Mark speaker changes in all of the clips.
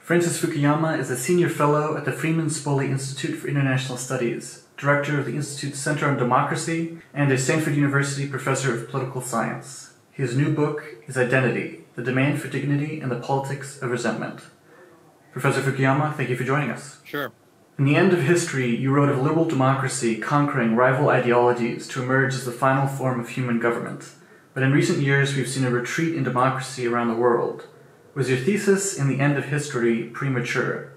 Speaker 1: Francis Fukuyama is a senior fellow at the Freeman Spogli Institute for International Studies, director of the Institute's Center on Democracy, and a Stanford University professor of political science. His new book is Identity: The Demand for Dignity and the Politics of Resentment. Professor Fukuyama, thank you for joining us.
Speaker 2: Sure.
Speaker 1: In The End of History, you wrote of liberal democracy conquering rival ideologies to emerge as the final form of human government. But in recent years, we've seen a retreat in democracy around the world. Was your thesis in The End of History premature?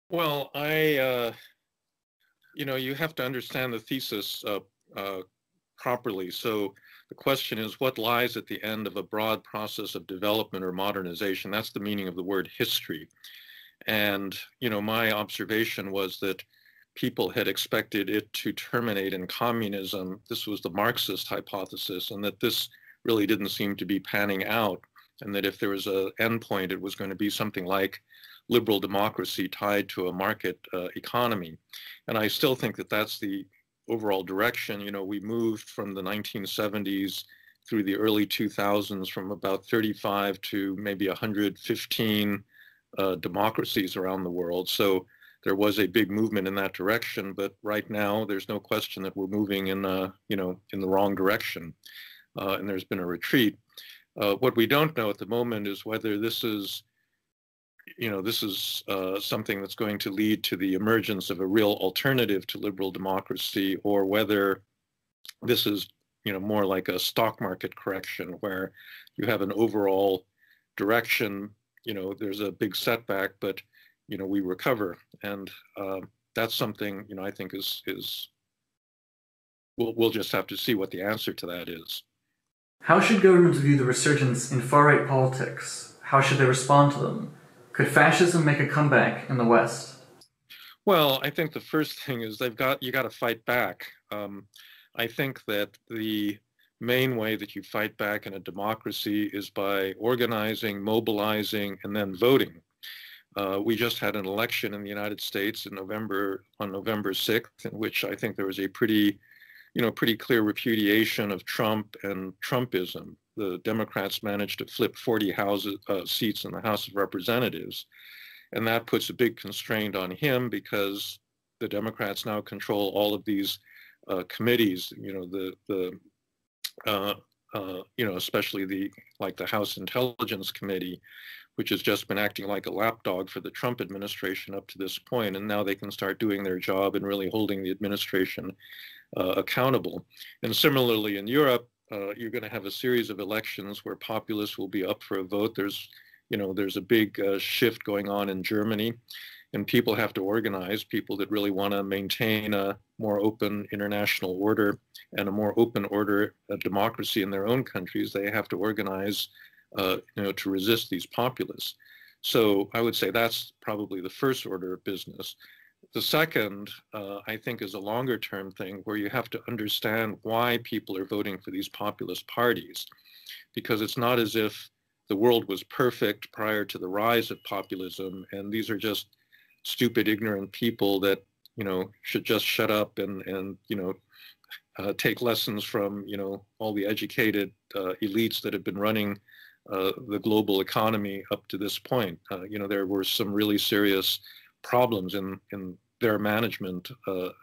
Speaker 2: Well, you have to understand the thesis properly. So the question is, what lies at the end of a broad process of development or modernization? That's the meaning of the word history. And, my observation was that people had expected it to terminate in communism. This was the Marxist hypothesis, and that this really didn't seem to be panning out, and that if there was an endpoint, it was going to be something like liberal democracy tied to a market economy. And I still think that that's the overall direction. We moved from the 1970s through the early 2000s from about 35 to maybe 115 democracies around the world. So there was a big movement in that direction, but right now there's no question that we're moving in in the wrong direction, and there's been a retreat. What we don't know at the moment is whether this is something that's going to lead to the emergence of a real alternative to liberal democracy, or whether this is more like a stock market correction where you have an overall direction. There's a big setback, but we recover, and that's something I think is we'll just have to see what the answer to that is.
Speaker 1: How should governments view the resurgence in far-right politics? How should they respond to them? Could fascism make a comeback in the West?
Speaker 2: Well, I think the first thing is you got to fight back. I think that the main way that you fight back in a democracy is by organizing, mobilizing, and then voting. We just had an election in the United States on November 6th, in which I think there was a pretty clear repudiation of Trump and Trumpism. The Democrats managed to flip 40 seats in the House of Representatives, and that puts a big constraint on him because the Democrats now control all of these committees. Especially the House Intelligence Committee, which has just been acting like a lapdog for the Trump administration up to this point, and now they can start doing their job and really holding the administration accountable. And similarly in Europe, you're going to have a series of elections where populists will be up for a vote. There's a big shift going on in Germany, and people have to organize. People that really want to maintain a more open international order and a more open order of democracy in their own countries, they have to organize to resist these populists. So I would say that's probably the first order of business. The second, I think, is a longer term thing where you have to understand why people are voting for these populist parties, because it's not as if the world was perfect prior to the rise of populism, and these are just stupid, ignorant people that should just shut up and take lessons from all the educated elites that have been running the global economy up to this point. There were some really serious problems in their management of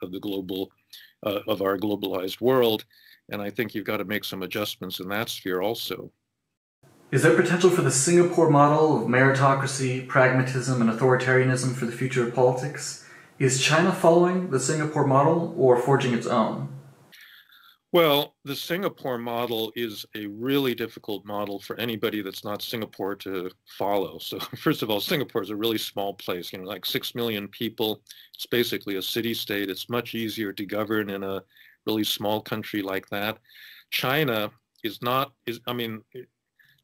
Speaker 2: our globalized world, and I think you've got to make some adjustments in that sphere also.
Speaker 1: Is there potential for the Singapore model of meritocracy, pragmatism, and authoritarianism for the future of politics? Is China following the Singapore model or forging its own?
Speaker 2: Well, the Singapore model is a really difficult model for anybody that's not Singapore to follow. So first of all, Singapore is a really small place, like 6 million people. It's basically a city-state. It's much easier to govern in a really small country like that. China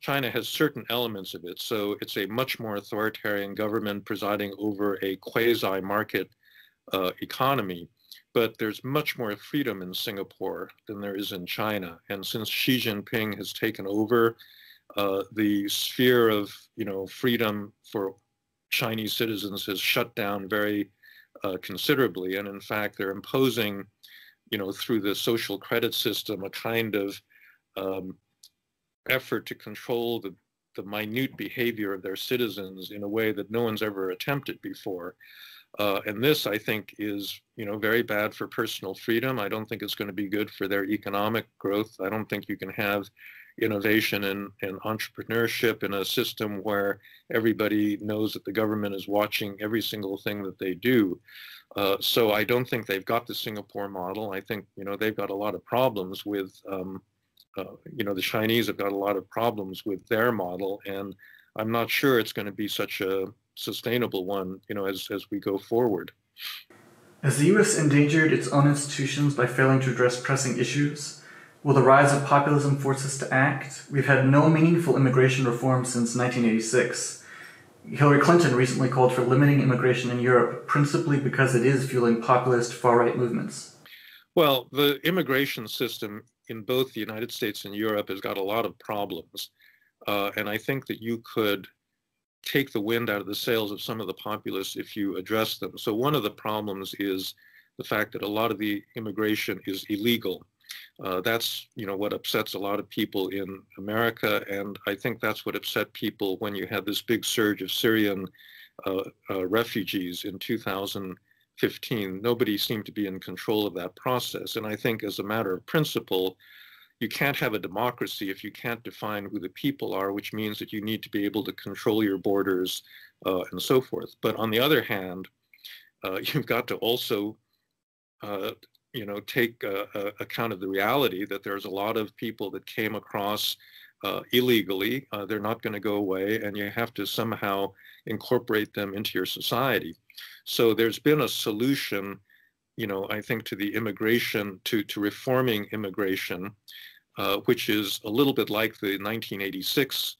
Speaker 2: China has certain elements of it. So it's a much more authoritarian government presiding over a quasi-market economy. But there's much more freedom in Singapore than there is in China. And since Xi Jinping has taken over, the sphere of freedom for Chinese citizens has shut down very considerably. And in fact, they're imposing, through the social credit system, a kind of effort to control the minute behavior of their citizens in a way that no one's ever attempted before. And this, I think, is, very bad for personal freedom. I don't think it's going to be good for their economic growth. I don't think you can have innovation and entrepreneurship in a system where everybody knows that the government is watching every single thing that they do. So I don't think they've got the Singapore model. I think, they've got a lot of problems with, the Chinese have got a lot of problems with their model, and I'm not sure it's going to be such a sustainable one, as we go forward.
Speaker 1: Has the U.S. endangered its own institutions by failing to address pressing issues? Will the rise of populism force us to act? We've had no meaningful immigration reform since 1986. Hillary Clinton recently called for limiting immigration in Europe, principally because it is fueling populist far-right movements.
Speaker 2: Well, the immigration system in both the United States and Europe has got a lot of problems. And I think that you could take the wind out of the sails of some of the populists if you address them. So one of the problems is the fact that a lot of the immigration is illegal. That's, what upsets a lot of people in America, and I think that's what upset people when you had this big surge of Syrian refugees in 2015. Nobody seemed to be in control of that process, and I think as a matter of principle, you can't have a democracy if you can't define who the people are, which means that you need to be able to control your borders and so forth. But on the other hand, you've got to also take account of the reality that there's a lot of people that came across illegally. They're not going to go away, and you have to somehow incorporate them into your society. So there's been a solution, I think, to the immigration, to reforming immigration, which is a little bit like the 1986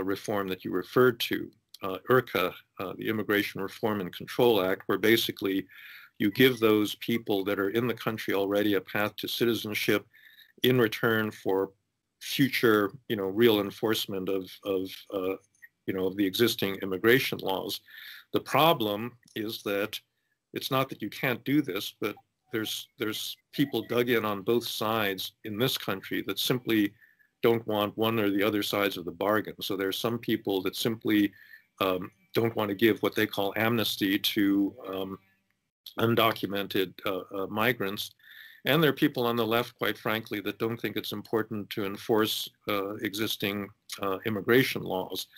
Speaker 2: reform that you referred to, IRCA, the Immigration Reform and Control Act, where basically you give those people that are in the country already a path to citizenship in return for future, real enforcement of the existing immigration laws. The problem is that it's not that you can't do this, but there's people dug in on both sides in this country that simply don't want one or the other sides of the bargain. So there's some people that simply don't want to give what they call amnesty to undocumented migrants. And there are people on the left, quite frankly, that don't think it's important to enforce existing immigration laws.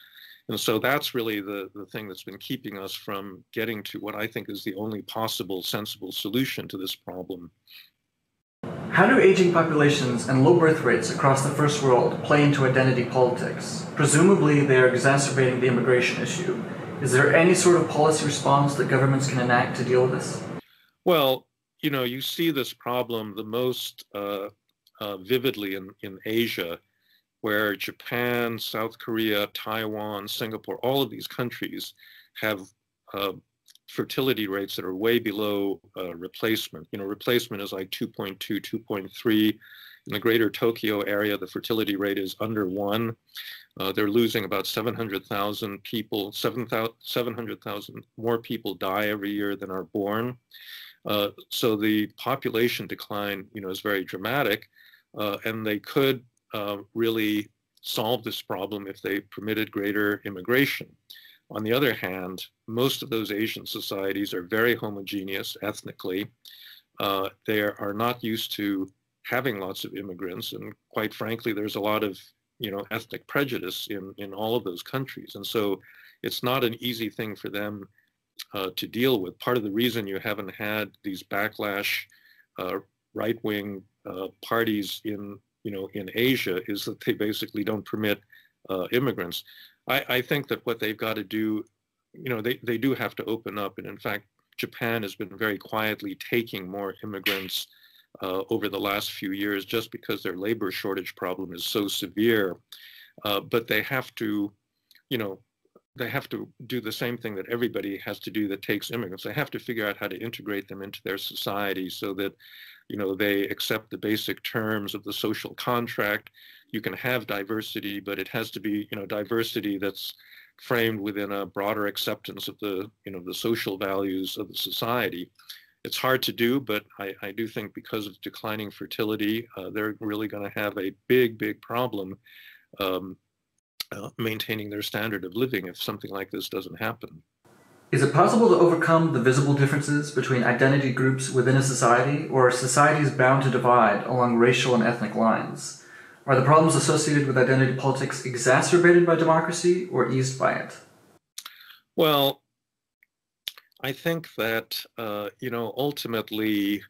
Speaker 2: And so that's really the thing that's been keeping us from getting to what I think is the only possible sensible solution to this problem.
Speaker 1: How do aging populations and low birth rates across the first world play into identity politics? Presumably, they are exacerbating the immigration issue. Is there any sort of policy response that governments can enact to deal with this?
Speaker 2: Well, you see this problem the most vividly in Asia, where Japan, South Korea, Taiwan, Singapore, all of these countries have fertility rates that are way below replacement. Replacement is like 2.2, 2.3. In the greater Tokyo area, the fertility rate is under 1. They're losing about 700,000 people, 700,000 more people die every year than are born. So the population decline, is very dramatic, and they could really solve this problem if they permitted greater immigration. On the other hand, most of those Asian societies are very homogeneous ethnically. They are not used to having lots of immigrants, and quite frankly, there's a lot of ethnic prejudice in all of those countries, and so it's not an easy thing for them to deal with. Part of the reason you haven't had these backlash right-wing parties in Asia is that they basically don't permit immigrants. I think that what they've got to do, they do have to open up, and in fact, Japan has been very quietly taking more immigrants over the last few years just because their labor shortage problem is so severe. But they have to, they have to do the same thing that everybody has to do that takes immigrants. They have to figure out how to integrate them into their society so that, they accept the basic terms of the social contract. You can have diversity, but it has to be, diversity that's framed within a broader acceptance of the, the social values of the society. It's hard to do, but I do think because of declining fertility, they're really going to have a big, big problem maintaining their standard of living if something like this doesn't happen.
Speaker 1: Is it possible to overcome the visible differences between identity groups within a society, or are societies bound to divide along racial and ethnic lines? Are the problems associated with identity politics exacerbated by democracy or eased by it?
Speaker 2: Well, I think that, ultimately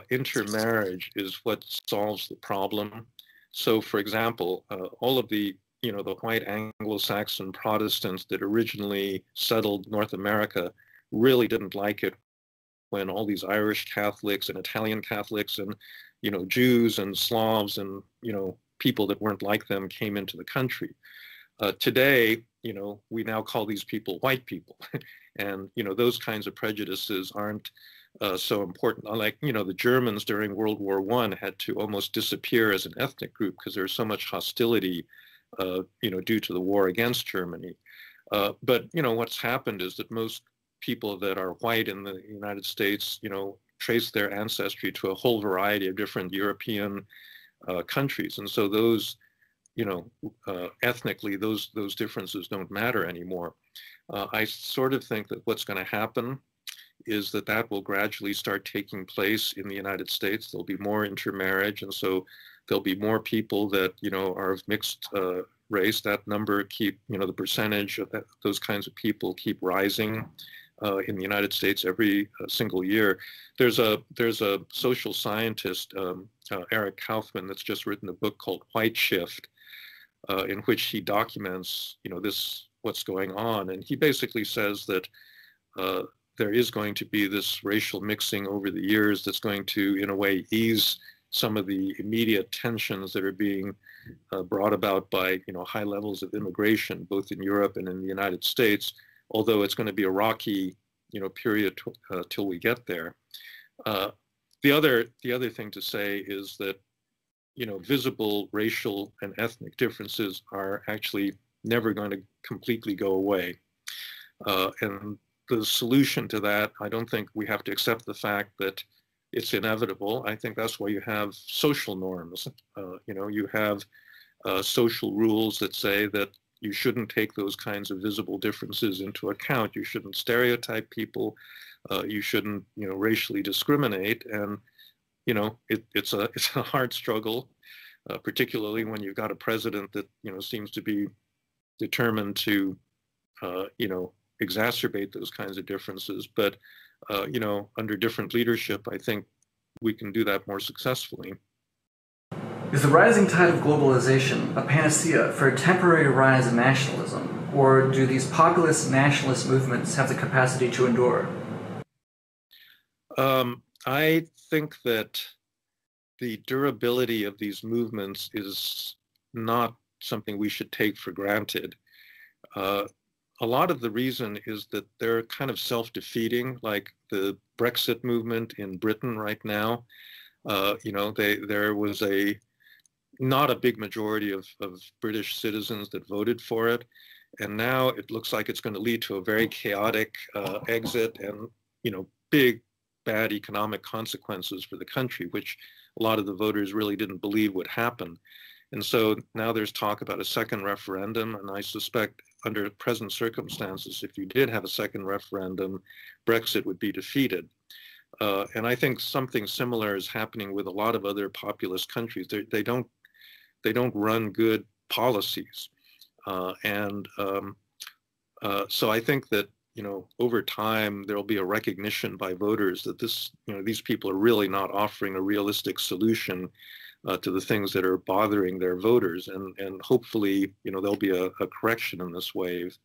Speaker 2: intermarriage is what solves the problem. So, for example, all of the white Anglo-Saxon Protestants that originally settled North America really didn't like it when all these Irish Catholics and Italian Catholics and, Jews and Slavs and, people that weren't like them came into the country. Today, we now call these people white people. And, those kinds of prejudices aren't so important. Like, the Germans during World War I had to almost disappear as an ethnic group because there was so much hostility due to the war against Germany. But, what's happened is that most people that are white in the United States, trace their ancestry to a whole variety of different European countries. And so those, ethnically, those differences don't matter anymore. I sort of think that what's going to happen is that will gradually start taking place in the United States. There'll be more intermarriage, and so there'll be more people that are of mixed race. That number the percentage of those kinds of people keep rising in the United States every single year. There's a social scientist, Eric Kaufman, that's just written a book called White Shift, in which he documents what's going on, and he basically says that there is going to be this racial mixing over the years that's going to, in a way, ease some of the immediate tensions that are being brought about by, high levels of immigration, both in Europe and in the United States, although it's going to be a rocky, period till we get there. The other thing to say is that, visible racial and ethnic differences are actually never going to completely go away. And the solution to that, I don't think we have to accept the fact that it's inevitable. I think that's why you have social norms. You have social rules that say that you shouldn't take those kinds of visible differences into account. You shouldn't stereotype people. You shouldn't, racially discriminate. And, it's a hard struggle, particularly when you've got a president that, seems to be determined to, exacerbate those kinds of differences. But, under different leadership, I think we can do that more successfully.
Speaker 1: Is the rising tide of globalization a panacea for a temporary rise in nationalism, or do these populist nationalist movements have the capacity to endure?
Speaker 2: I think that the durability of these movements is not something we should take for granted. A lot of the reason is that they're kind of self-defeating, like the Brexit movement in Britain right now. There was not a big majority of British citizens that voted for it. And now it looks like it's going to lead to a very chaotic exit and, big bad economic consequences for the country, which a lot of the voters really didn't believe would happen. And so now there's talk about a second referendum, and I suspect under present circumstances, if you did have a second referendum, Brexit would be defeated. And I think something similar is happening with a lot of other populist countries. They don't run good policies. So I think that, over time, there'll be a recognition by voters that these people are really not offering a realistic solution to the things that are bothering their voters. And hopefully, there'll be a correction in this wave.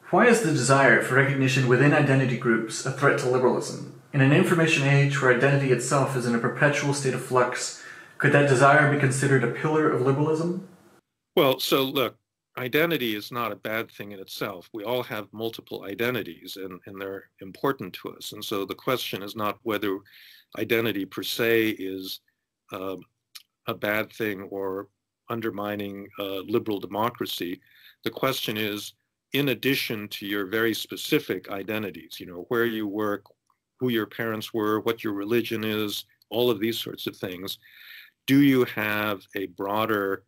Speaker 1: Why is the desire for recognition within identity groups a threat to liberalism? In an information age where identity itself is in a perpetual state of flux, could that desire be considered a pillar of liberalism?
Speaker 2: Well, so look, identity is not a bad thing in itself. We all have multiple identities, and they're important to us. And so the question is not whether identity per se is a bad thing or undermining liberal democracy. The question is, in addition to your very specific identities, where you work, who your parents were, what your religion is, all of these sorts of things, do you have a broader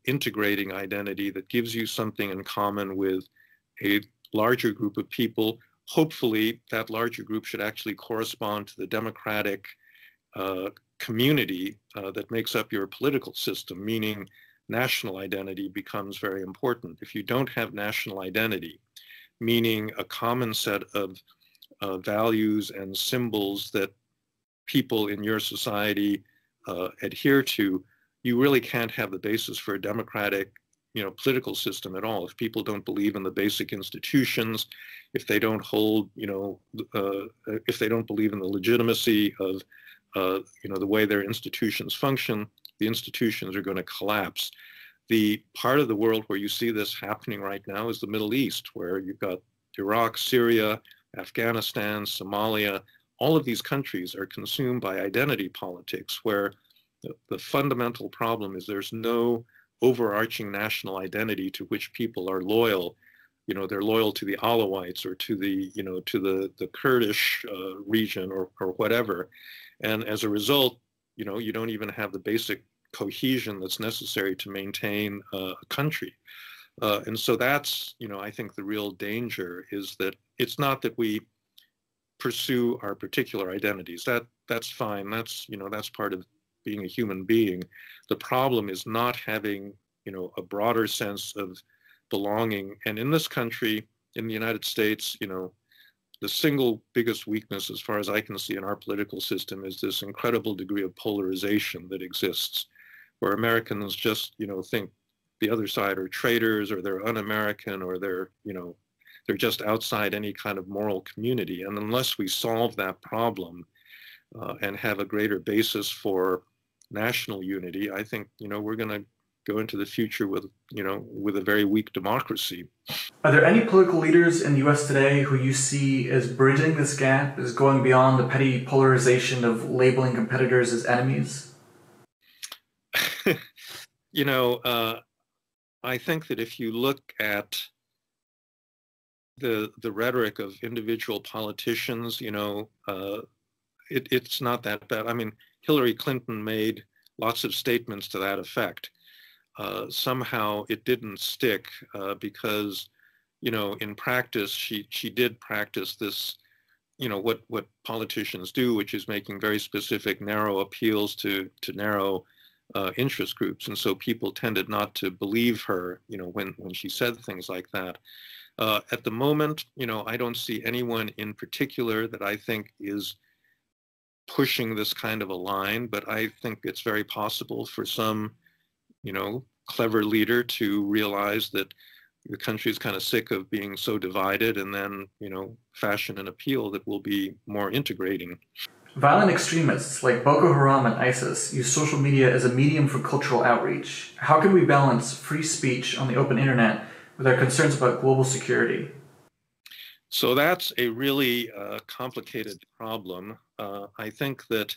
Speaker 2: integrating identity that gives you something in common with a larger group of people. Hopefully, that larger group should actually correspond to the democratic community that makes up your political system, meaning national identity becomes very important. If you don't have national identity, meaning a common set of values and symbols that people in your society adhere to, you really can't have the basis for a democratic, political system at all. If people don't believe in the basic institutions, if they don't hold, if they don't believe in the legitimacy of, the way their institutions function, the institutions are going to collapse. The part of the world where you see this happening right now is the Middle East, where you've got Iraq, Syria, Afghanistan, Somalia. All of these countries are consumed by identity politics, where the fundamental problem is there's no overarching national identity to which people are loyal. They're loyal to the Alawites or to the, to the Kurdish region or whatever. And as a result, you don't even have the basic cohesion that's necessary to maintain a country. And so that's, I think the real danger is that it's not that we pursue our particular identities. That's fine. That's part of being a human being. The problem is not having, a broader sense of belonging. And in this country, in the United States, the single biggest weakness, as far as I can see, in our political system is this incredible degree of polarization that exists, where Americans just, think the other side are traitors, or they're un-American, or they're just outside any kind of moral community. And unless we solve that problem and have a greater basis for national unity, I think, we're going to go into the future with a very weak democracy.
Speaker 1: Are there any political leaders in the U.S. today who you see as bridging this gap, as going beyond the petty polarization of labeling competitors as enemies?
Speaker 2: I think that if you look at the rhetoric of individual politicians, it's not that bad. I mean, Hillary Clinton made lots of statements to that effect. Somehow it didn't stick because, in practice, she did practice this, what politicians do, which is making very specific, narrow appeals to narrow interest groups. And so people tended not to believe her, when she said things like that. At the moment, I don't see anyone in particular that I think is pushing this kind of a line, but I think it's very possible for some, clever leader to realize that the country is kind of sick of being so divided, and then, fashion an appeal that will be more integrating.
Speaker 1: Violent extremists like Boko Haram and ISIS use social media as a medium for cultural outreach. How can we balance free speech on the open internet with our concerns about global security?
Speaker 2: So that's a really complicated problem. I think that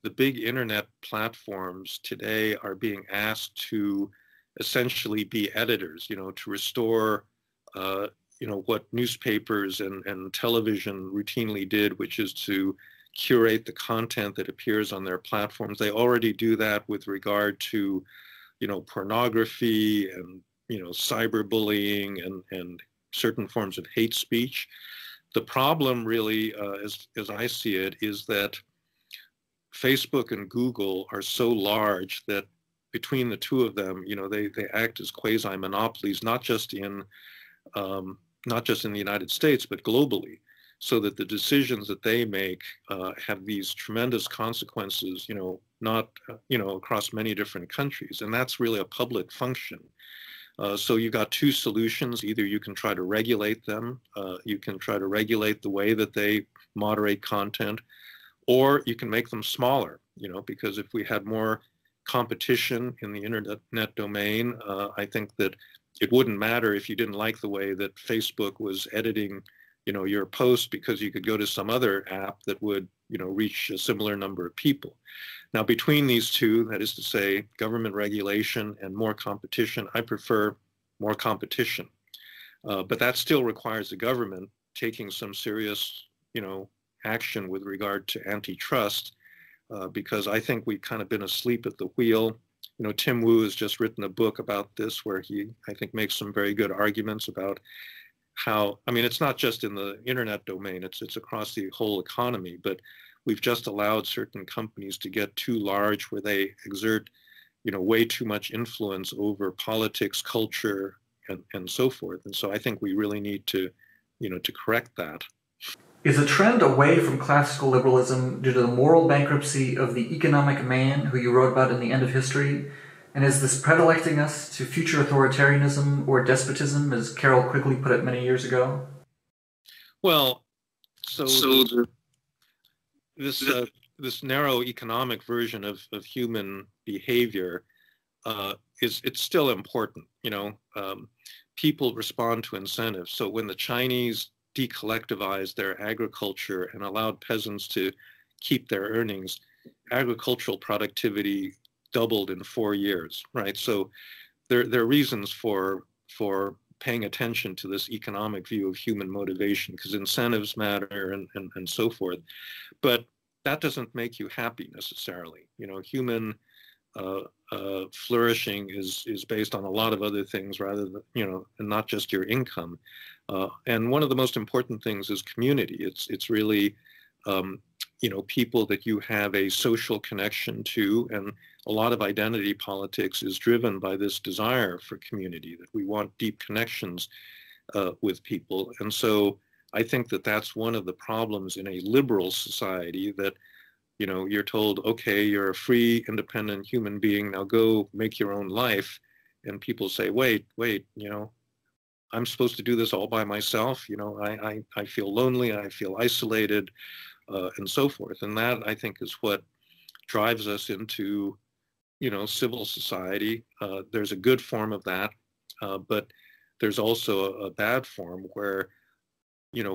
Speaker 2: the big internet platforms today are being asked to essentially be editors, to restore, what newspapers and television routinely did, which is to curate the content that appears on their platforms. They already do that with regard to, pornography and, cyberbullying and certain forms of hate speech. The problem really, as I see it, is that Facebook and Google are so large that between the two of them, they act as quasi-monopolies, not just in the United States, but globally, so that the decisions that they make have these tremendous consequences, not, across many different countries. And that's really a public function. So you've got two solutions. Either you can try to regulate them, you can try to regulate the way that they moderate content, or you can make them smaller, because if we had more competition in the internet domain, I think that it wouldn't matter if you didn't like the way that Facebook was editing, your post, because you could go to some other app that would, reach a similar number of people. Now, between these two, that is to say, government regulation and more competition, I prefer more competition. But that still requires the government taking some serious, action with regard to antitrust, because I think we've kind of been asleep at the wheel. Tim Wu has just written a book about this where he, I think, makes some very good arguments about how, I mean, it's not just in the internet domain, it's across the whole economy, but we've just allowed certain companies to get too large where they exert, way too much influence over politics, culture, and so forth. And so I think we really need to, to correct that.
Speaker 1: Is a trend away from classical liberalism due to the moral bankruptcy of the economic man who you wrote about in The End of History? And is this predilecting us to future authoritarianism or despotism, as Carroll Quigley put it many years ago?
Speaker 2: Well, this narrow economic version of human behavior it's still important. People respond to incentives. So when the Chinese decollectivized their agriculture and allowed peasants to keep their earnings, agricultural productivity doubled in 4 years, right? So there are reasons for paying attention to this economic view of human motivation, because incentives matter and so forth. But that doesn't make you happy necessarily. Human flourishing is based on a lot of other things rather than, and not just your income. And one of the most important things is community. It's really, people that you have a social connection to, and a lot of identity politics is driven by this desire for community, that we want deep connections with people. And so I think that that's one of the problems in a liberal society, that you're told, okay, you're a free, independent human being, now go make your own life. And people say, wait, I'm supposed to do this all by myself. I feel lonely, I feel isolated, and so forth. And that, I think, is what drives us into, civil society. There's a good form of that, but there's also a bad form where,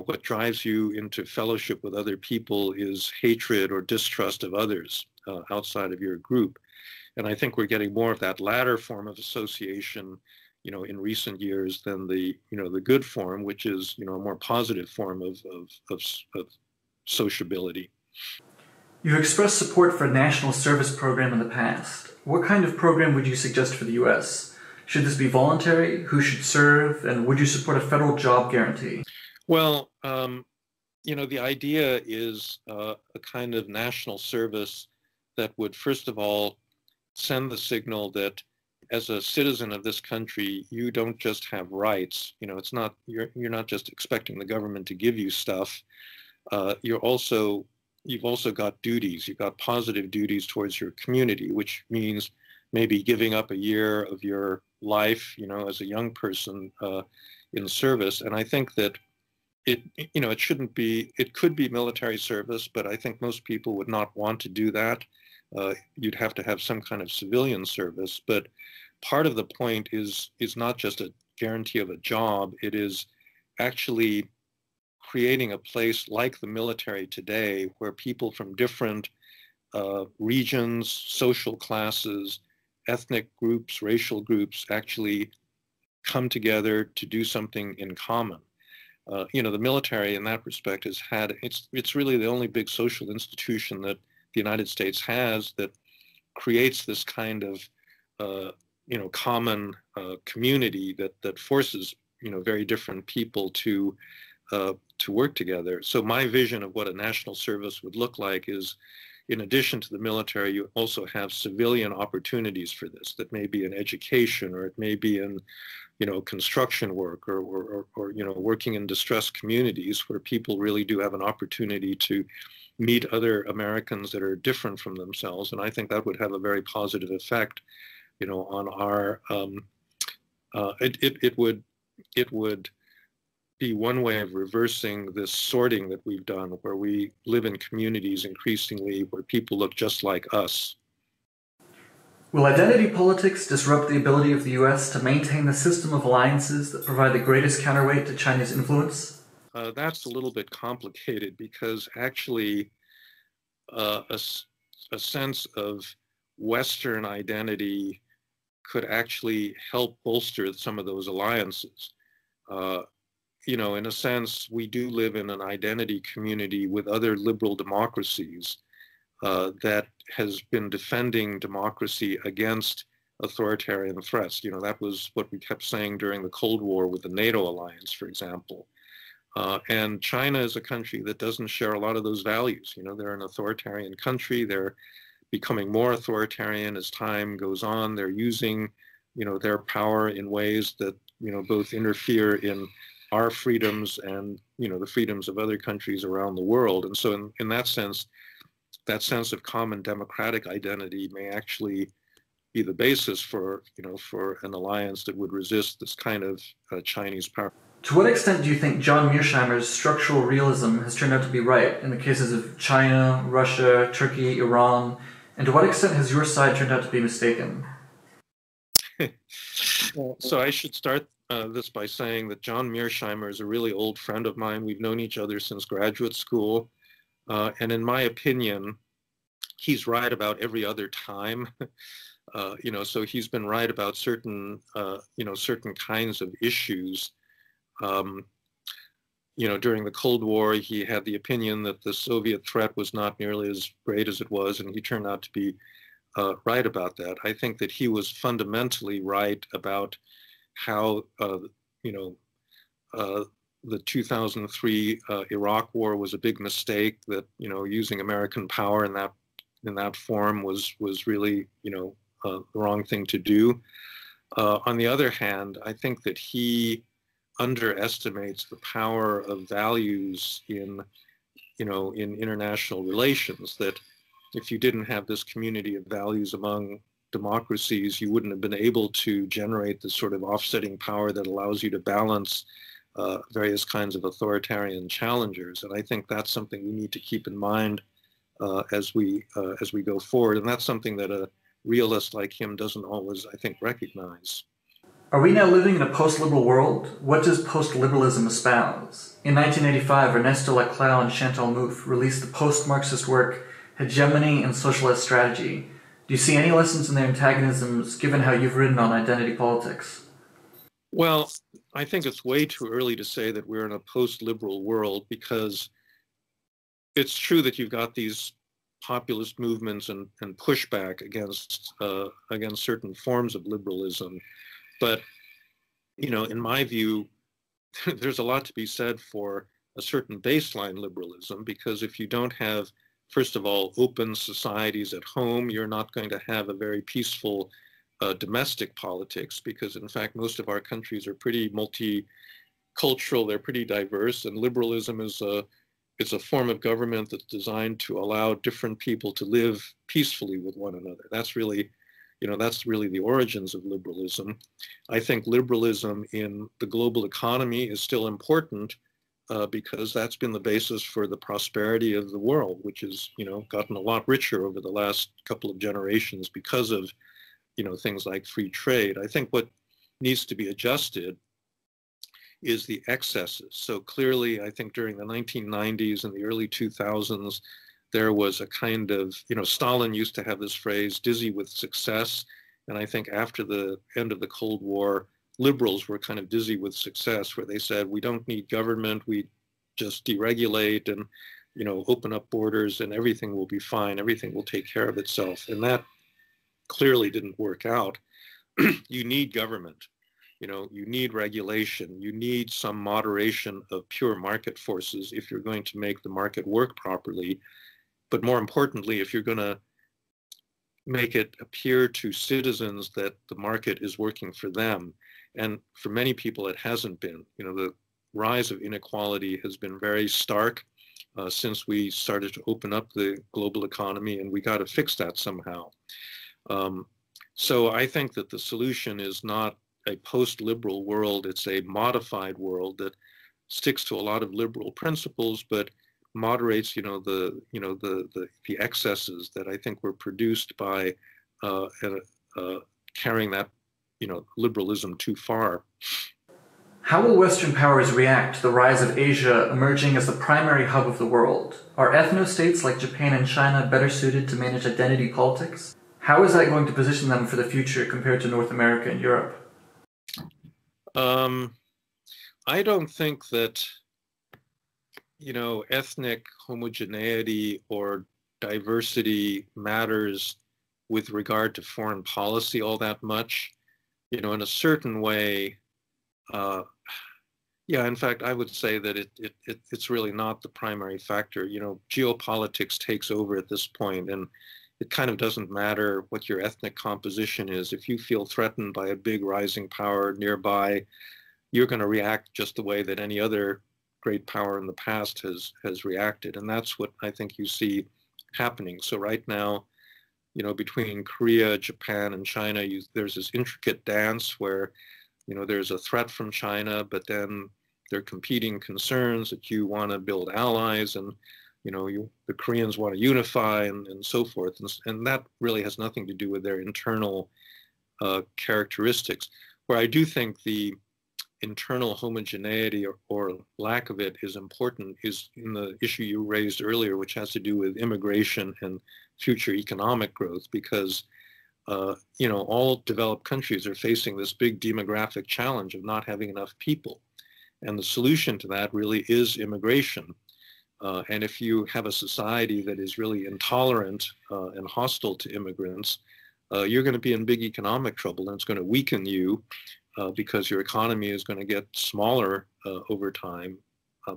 Speaker 2: what drives you into fellowship with other people is hatred or distrust of others outside of your group. And I think we're getting more of that latter form of association, in recent years than the good form, which is, a more positive form of sociability.
Speaker 1: You've expressed support for a national service program in the past. What kind of program would you suggest for the U.S.? Should this be voluntary? Who should serve? And would you support a federal job guarantee?
Speaker 2: Well, the idea is a kind of national service that would, first of all, send the signal that as a citizen of this country, you don't just have rights. It's not, you're not just expecting the government to give you stuff. You've also got duties. You've got positive duties towards your community, which means maybe giving up a year of your life, as a young person in service. And I think that it shouldn't be, it could be military service, but I think most people would not want to do that. You'd have to have some kind of civilian service. But part of the point is not just a guarantee of a job. It is actually creating a place like the military today, where people from different regions, social classes, ethnic groups, racial groups actually come together to do something in common. The military in that respect has had, it's really the only big social institution that the United States has that creates this kind of, common community that forces, very different people to work together. So my vision of what a national service would look like is, in addition to the military, you also have civilian opportunities for this, that may be in education, or it may be in, construction work, or working in distressed communities where people really do have an opportunity to meet other Americans that are different from themselves. And I think that would have a very positive effect, on our, it would be one way of reversing this sorting that we've done, where we live in communities increasingly where people look just like us.
Speaker 1: Will identity politics disrupt the ability of the U.S. to maintain the system of alliances that provide the greatest counterweight to China's influence?
Speaker 2: That's a little bit complicated, because actually a sense of Western identity could actually help bolster some of those alliances. In a sense, we do live in an identity community with other liberal democracies that has been defending democracy against authoritarian threats. You know, that was what we kept saying during the Cold War with the NATO alliance, for example. And China is a country that doesn't share a lot of those values. You know, they're an authoritarian country. They're becoming more authoritarian as time goes on. They're using, you know, their power in ways that, you know, both interfere in our freedoms and, you know, the freedoms of other countries around the world. And so in that sense of common democratic identity may actually be the basis for, you know, for an alliance that would resist this kind of Chinese power.
Speaker 1: To what extent do you think John Mearsheimer's structural realism has turned out to be right in the cases of China, Russia, Turkey, Iran? And to what extent has your side turned out to be mistaken?
Speaker 2: So I should start this by saying that John Mearsheimer is a really old friend of mine. We've known each other since graduate school. And in my opinion, he's right about every other time. You know, so he's been right about certain, you know, certain kinds of issues. You know, during the Cold War, he had the opinion that the Soviet threat was not nearly as great as it was, and he turned out to be right about that. I think that he was fundamentally right about how, you know, the 2003 Iraq War was a big mistake. That, you know, using American power in that form was really, you know, the wrong thing to do. On the other hand, I think that he underestimates the power of values in, you know, in international relations. That if you didn't have this community of values among democracies, you wouldn't have been able to generate the sort of offsetting power that allows you to balance various kinds of authoritarian challengers. And I think that's something we need to keep in mind as we go forward. And that's something that a realist like him doesn't always, I think, recognize.
Speaker 1: Are we now living in a post-liberal world? What does post-liberalism espouse? In 1985, Ernesto Laclau and Chantal Mouffe released the post-Marxist work Hegemony and Socialist Strategy. Do you see any lessons in their antagonisms, given how you've written on identity politics?
Speaker 2: Well, I think it's way too early to say that we're in a post-liberal world, because it's true that you've got these populist movements and pushback against certain forms of liberalism. But, you know, in my view, there's a lot to be said for a certain baseline liberalism, because if you don't have, first of all, open societies at home, you're not going to have a very peaceful domestic politics, because in fact, most of our countries are pretty multicultural, they're pretty diverse, and liberalism is a form of government that's designed to allow different people to live peacefully with one another. That's really, you know, that's really the origins of liberalism. I think liberalism in the global economy is still important because that's been the basis for the prosperity of the world, which has, you know, gotten a lot richer over the last couple of generations because of, you know, things like free trade. I think what needs to be adjusted is the excesses. So clearly, I think during the 1990s and the early 2000s, there was a kind of, you know, Stalin used to have this phrase, dizzy with success. And I think after the end of the Cold War, liberals were kind of dizzy with success, where they said, we don't need government, we just deregulate and, you know, open up borders and everything will be fine, everything will take care of itself. And that clearly didn't work out. You need government, you know, you need regulation, you need some moderation of pure market forces if you're going to make the market work properly. But more importantly, if you're going to make it appear to citizens that the market is working for them, and for many people it hasn't been. You know, the rise of inequality has been very stark since we started to open up the global economy, and we got to fix that somehow. So I think that the solution is not a post-liberal world, it's a modified world that sticks to a lot of liberal principles, but moderates, you know, the excesses that I think were produced by carrying that, you know, liberalism too far.
Speaker 1: How will Western powers react to the rise of Asia emerging as the primary hub of the world? Are ethno-states like Japan and China better suited to manage identity politics? How is that going to position them for the future compared to North America and Europe?
Speaker 2: I don't think that, you know, ethnic homogeneity or diversity matters with regard to foreign policy all that much. You know, in a certain way, yeah, in fact, I would say that it's really not the primary factor. You know, geopolitics takes over at this point, and it kind of doesn't matter what your ethnic composition is. If you feel threatened by a big rising power nearby, you're going to react just the way that any other great power in the past has reacted. And that's what I think you see happening. So right now, you know, between Korea, Japan, and China, there's this intricate dance where, you know, there's a threat from China, but then there are competing concerns that you want to build allies, and, you know, the Koreans want to unify, and so forth. And that really has nothing to do with their internal characteristics. Where I do think the internal homogeneity or lack of it is important is in the issue you raised earlier, which has to do with immigration and future economic growth, because you know, all developed countries are facing this big demographic challenge of not having enough people. And the solution to that really is immigration. And if you have a society that is really intolerant and hostile to immigrants, you're going to be in big economic trouble, and it's going to weaken you because your economy is going to get smaller over time,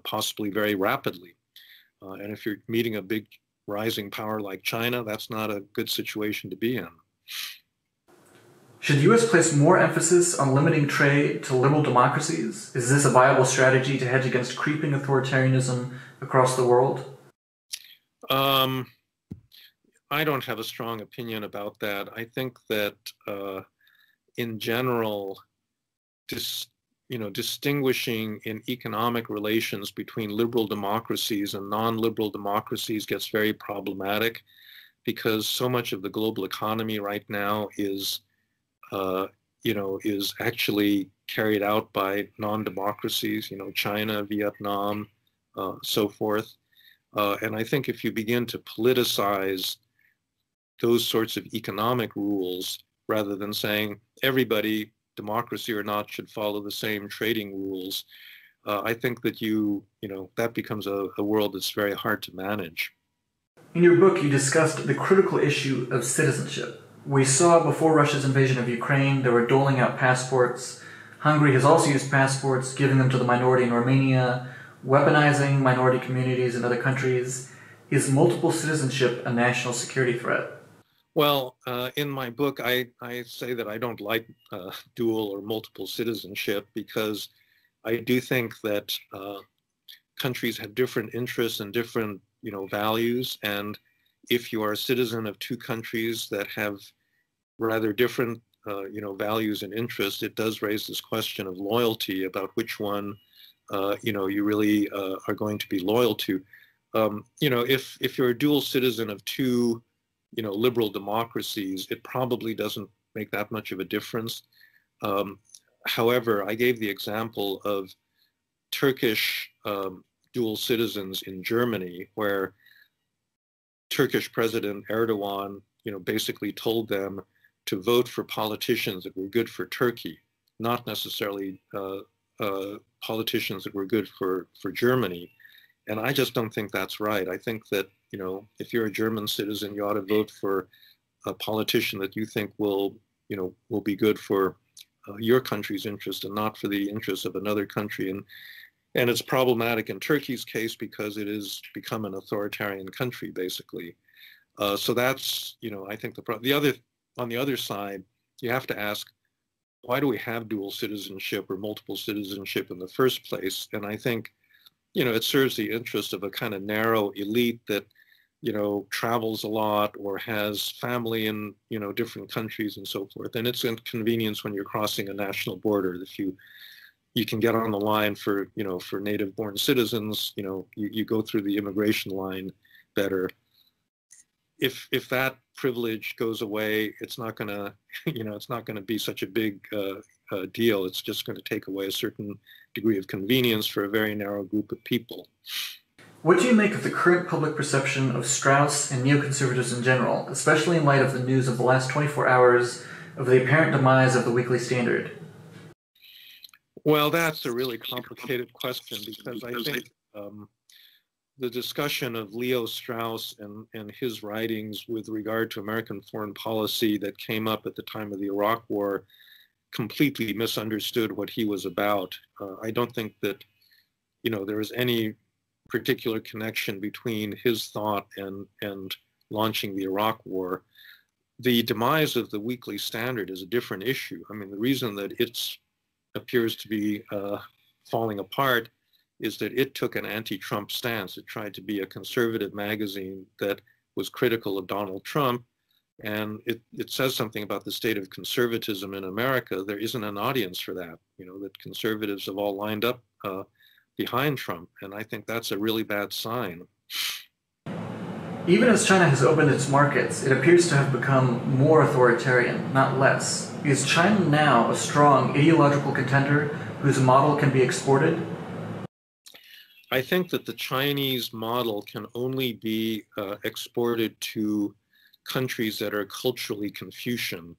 Speaker 2: possibly very rapidly. And if you're meeting a big rising power like China, that's not a good situation to be in.
Speaker 1: Should the U.S. place more emphasis on limiting trade to liberal democracies? Is this a viable strategy to hedge against creeping authoritarianism across the world?
Speaker 2: I don't have a strong opinion about that. I think that in general, distinguishing in economic relations between liberal democracies and non-liberal democracies gets very problematic, because so much of the global economy right now is actually carried out by non-democracies, you know, China, Vietnam, so forth. And I think if you begin to politicize those sorts of economic rules, rather than saying everybody, democracy or not, should follow the same trading rules, I think that that becomes a world that's very hard to manage.
Speaker 1: In your book, you discussed the critical issue of citizenship. We saw before Russia's invasion of Ukraine, they were doling out passports. Hungary has also used passports, giving them to the minority in Romania, weaponizing minority communities in other countries. Is multiple citizenship a national security threat?
Speaker 2: Well, in my book, I say that I don't like dual or multiple citizenship, because I do think that countries have different interests and different, values. And if you are a citizen of two countries that have rather different, values and interests, it does raise this question of loyalty about which one, you really are going to be loyal to. If you're a dual citizen of two, liberal democracies, it probably doesn't make that much of a difference. However, I gave the example of Turkish dual citizens in Germany, where Turkish President Erdogan, basically told them to vote for politicians that were good for Turkey, not necessarily politicians that were good for Germany. And I just don't think that's right. I think that, if you're a German citizen, you ought to vote for a politician that you think will be good for your country's interest and not for the interests of another country. And it's problematic in Turkey's case because it has become an authoritarian country, basically. So that's, I think on the other side, you have to ask, why do we have dual citizenship or multiple citizenship in the first place? And I think, it serves the interest of a kind of narrow elite that, travels a lot or has family in, different countries and so forth. And it's inconvenience when you're crossing a national border. If you can get on the line for native born citizens, you go through the immigration line better. If that privilege goes away, it's not going to, it's not going to be such a big deal. It's just going to take away a certain degree of convenience for a very narrow group of people.
Speaker 1: What do you make of the current public perception of Strauss and neoconservatives in general, especially in light of the news of the last 24 hours of the apparent demise of the Weekly Standard?
Speaker 2: Well, that's a really complicated question, because I think the discussion of Leo Strauss and his writings with regard to American foreign policy that came up at the time of the Iraq War completely misunderstood what he was about. I don't think that, there is any particular connection between his thought and launching the Iraq War. The demise of the Weekly Standard is a different issue. I mean, the reason that it appears to be falling apart is that it took an anti-Trump stance. It tried to be a conservative magazine that was critical of Donald Trump, and it says something about the state of conservatism in America. There isn't an audience for that, that conservatives have all lined up behind Trump, and I think that's a really bad sign.
Speaker 1: Even as China has opened its markets, it appears to have become more authoritarian, not less. Is China now a strong ideological contender whose model can be exported?
Speaker 2: I think that the Chinese model can only be exported to countries that are culturally Confucian.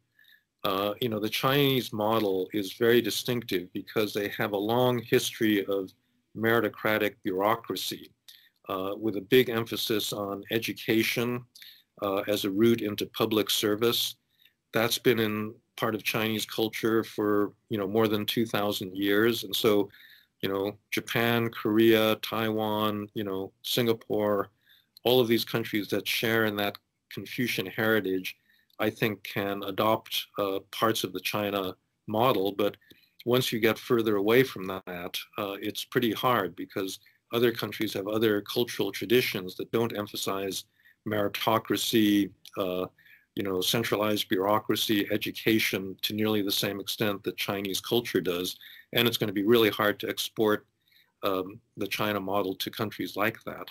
Speaker 2: The Chinese model is very distinctive because they have a long history of meritocratic bureaucracy with a big emphasis on education as a route into public service. That's been in part of Chinese culture for, more than 2,000 years. And so, Japan, Korea, Taiwan, Singapore, all of these countries that share in that Confucian heritage, I think can adopt parts of the China model. But once you get further away from that, it's pretty hard because other countries have other cultural traditions that don't emphasize meritocracy, centralized bureaucracy, education to nearly the same extent that Chinese culture does. And it's going to be really hard to export the China model to countries like that.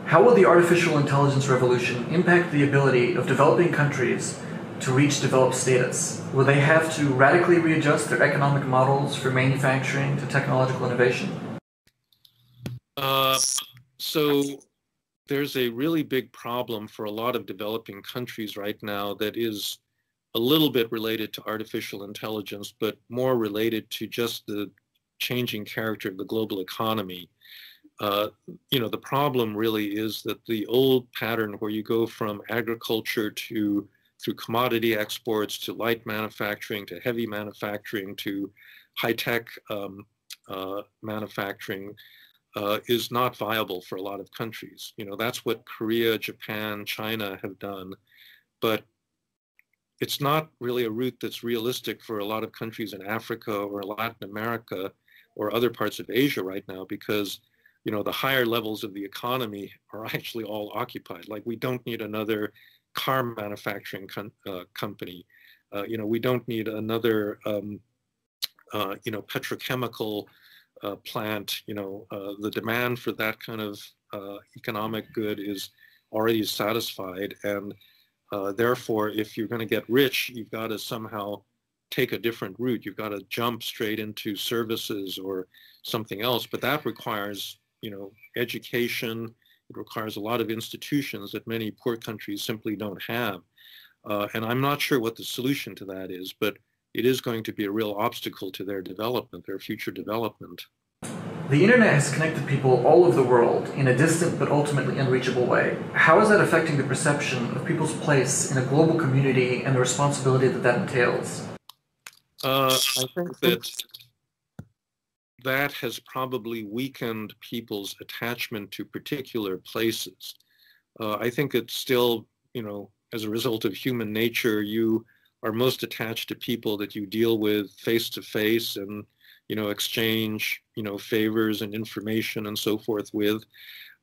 Speaker 1: How will the artificial intelligence revolution impact the ability of developing countries to reach developed status? Will they have to radically readjust their economic models for manufacturing to technological innovation?
Speaker 2: So there's a really big problem for a lot of developing countries right now that is a little bit related to artificial intelligence, but more related to just the changing character of the global economy. The problem really is that the old pattern where you go from agriculture through commodity exports to light manufacturing to heavy manufacturing to high-tech manufacturing is not viable for a lot of countries. That's what Korea, Japan, China have done, but it's not really a route that's realistic for a lot of countries in Africa or Latin America or other parts of Asia right now because, the higher levels of the economy are actually all occupied. Like we don't need another car manufacturing company. We don't need another, petrochemical plant. The demand for that kind of economic good is already satisfied. And therefore, if you're going to get rich, you've got to somehow take a different route. You've got to jump straight into services or something else. But that requires, education. It requires a lot of institutions that many poor countries simply don't have. And I'm not sure what the solution to that is, but it is going to be a real obstacle to their development, their future development.
Speaker 1: The internet has connected people all over the world in a distant but ultimately unreachable way. How is that affecting the perception of people's place in a global community and the responsibility that entails?
Speaker 2: I think that has probably weakened people's attachment to particular places. I think it's still, as a result of human nature, you are most attached to people that you deal with face to face and, exchange, favors and information and so forth with.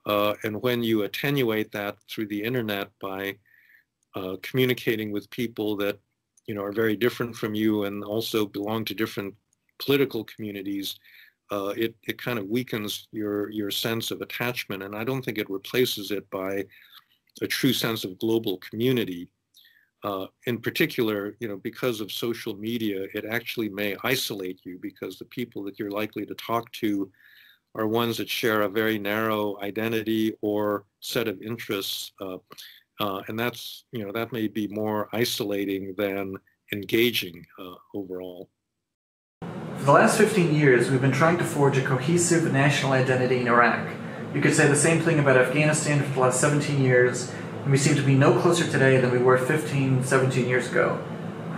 Speaker 2: And when you attenuate that through the internet by communicating with people that, are very different from you and also belong to different political communities, it kind of weakens your sense of attachment. And I don't think it replaces it by a true sense of global community. In particular, because of social media, it actually may isolate you because the people that you're likely to talk to are ones that share a very narrow identity or set of interests. And that's, that may be more isolating than engaging overall.
Speaker 1: For the last 15 years, we've been trying to forge a cohesive national identity in Iraq. You could say the same thing about Afghanistan for the last 17 years, and we seem to be no closer today than we were 15, 17 years ago.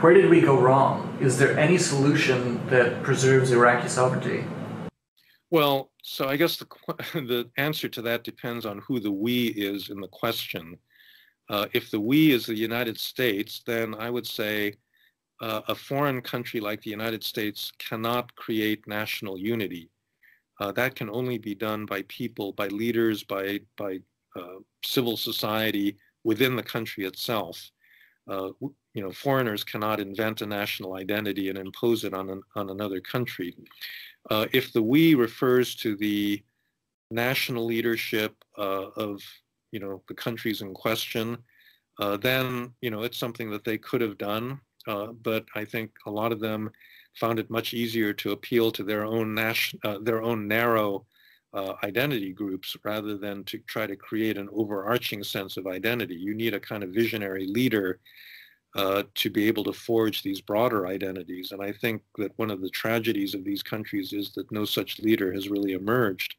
Speaker 1: Where did we go wrong? Is there any solution that preserves Iraqi sovereignty?
Speaker 2: Well, so I guess the answer to that depends on who the we is in the question. If the we is the United States, then I would say a foreign country like the United States cannot create national unity. That can only be done by people, by leaders, by civil society within the country itself. Foreigners cannot invent a national identity and impose it on another country. If the we refers to the national leadership of the countries in question, then it's something that they could have done. But I think a lot of them found it much easier to appeal to their own narrow identity groups rather than to try to create an overarching sense of identity. You need a kind of visionary leader to be able to forge these broader identities. And I think that one of the tragedies of these countries is that no such leader has really emerged.